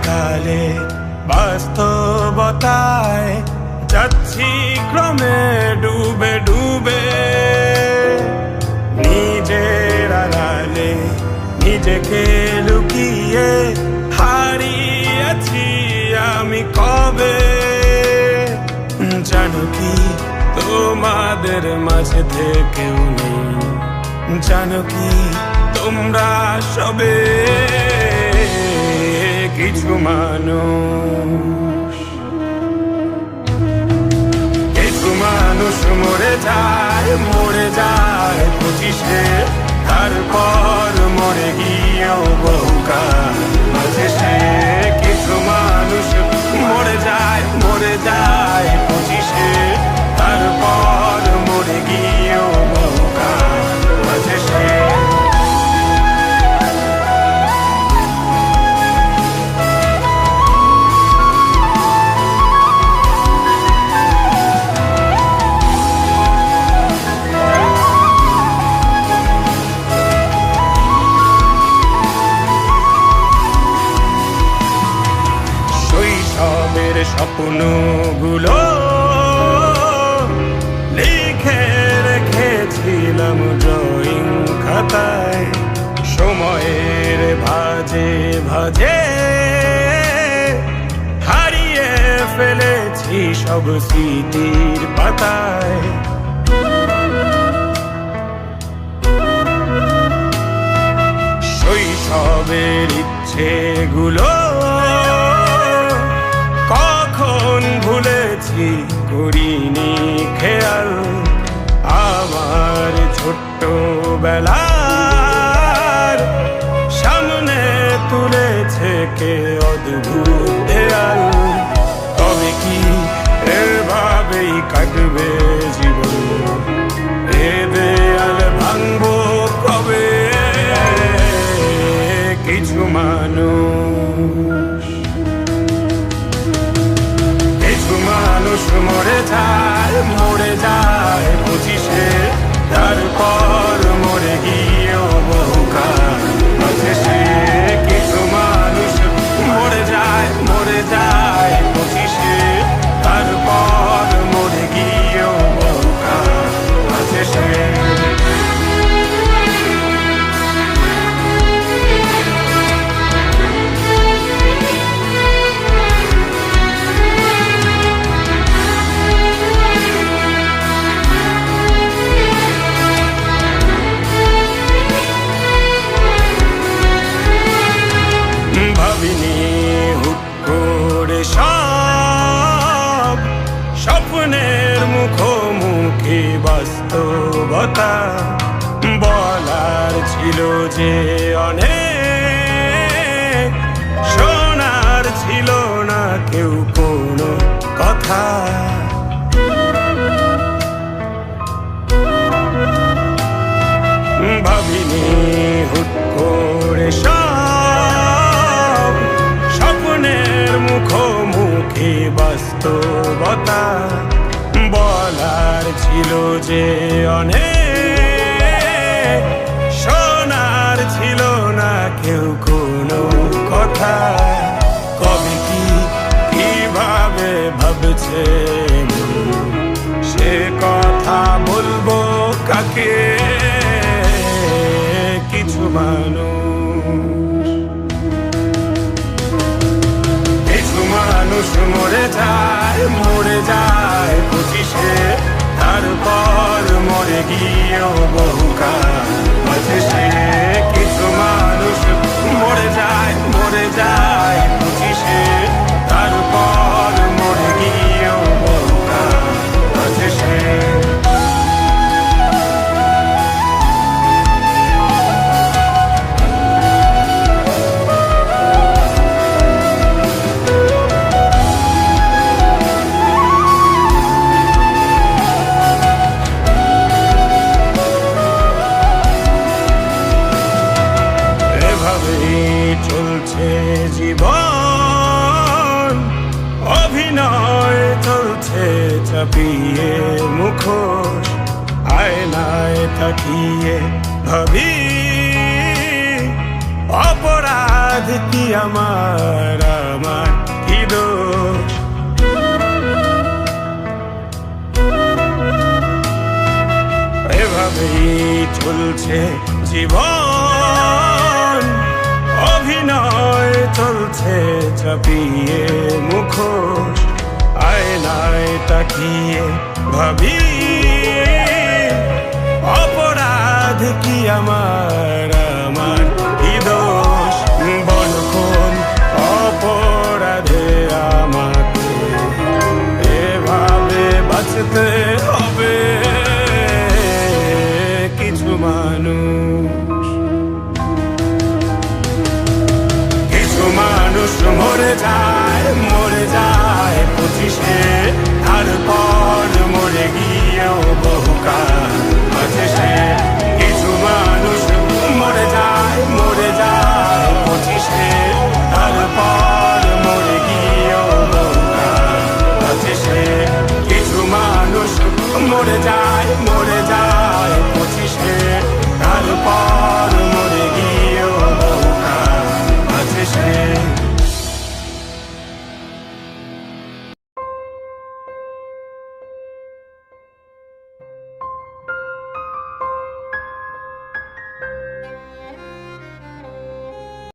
কালে বাস্তবতায় যাচ্ছি ক্রমে ডুবে ডুবে, নিজের আড়ালে নিজেকে লুকিয়ে হারিয়েছি আমি কবে। জানো কি তোমাদের মাঝে থেকেও নেই, জানো কি তোমরা সবে কিছু মানুষ। কিছু মানুষ মরে যায় 25-এ, তারপর মরে গিয়েও বহুকাল মাঝে সে। কিছু মানুষ মরে যায় 25-এ, তারপর মরে গিয়েও বহুকাল মাঝে সে। শৈশবের স্বপ্নগুলো লিখে রেখেছিলাম ড্রয়িং খাতায়, সময়ের ভাজে ভাজে হারিয়ে ফেলেছি সব স্মৃতির পাতায়। শৈশবের ইচ্ছেগুলো কখন ভুলেছি করিনি খেয়াল, আমার ছোট্ট বেলার সামনে তুলেছে কে অদ্ভুত দেয়াল। তবে কি এভাবেই কাটবে জীবন, এ দেয়াল ভাঙবো কবে? কিছু মানুষ মরে যায় 25-এ, তারপর মরে গিয়েও বহুকাল মাঝে সে। কিছু মানুষ মরে যায় 25-এ, তারপর মরে গিয়েও বহুকাল মাঝে সে। ভাবিনি হুট করে সব স্বপ্নের মুখোমুখি বাস্তবতা, বলার ছিল যে অনেক, শোনার ছিল না কেউ কোনো কথা। ভাবিনি হুট করে সব স্বপ্নের মুখোমুখি বাস্তবতা, বলার ছিল যে অনেক, শোনার ছিল না কেউ কোনো কথা। কবে কি কিভাবে ভাবছে সে কথা বলবো কাকে? কিছু মানুষ মরে যায় 25-এ, তারপর মরে গিয়েও বহুকাল মাঝে সে। কিছু মানুষ মরে যায় 25-এ, তারপর মরে গিয়েও বহুকাল মাঝে সে। চলছে জীবন, অভিনয় চলছে চাপিয়ে মুখোশ, আয়নায় তাকিয়ে ভাবি অপরাধ অপরাধ কি আমার কি দোষ? এভাবেই চলছে জীবন, অভিনয় চলছে চাপিয়ে মুখোশ। আয়নায় তাকিয়ে ভাবি অপরাধ কি আমার কি দোষ? বলক্ষণ অপরাধে আমাকে এভাবে বাঁচতে হবে। কিছু মানুষ মরে যায়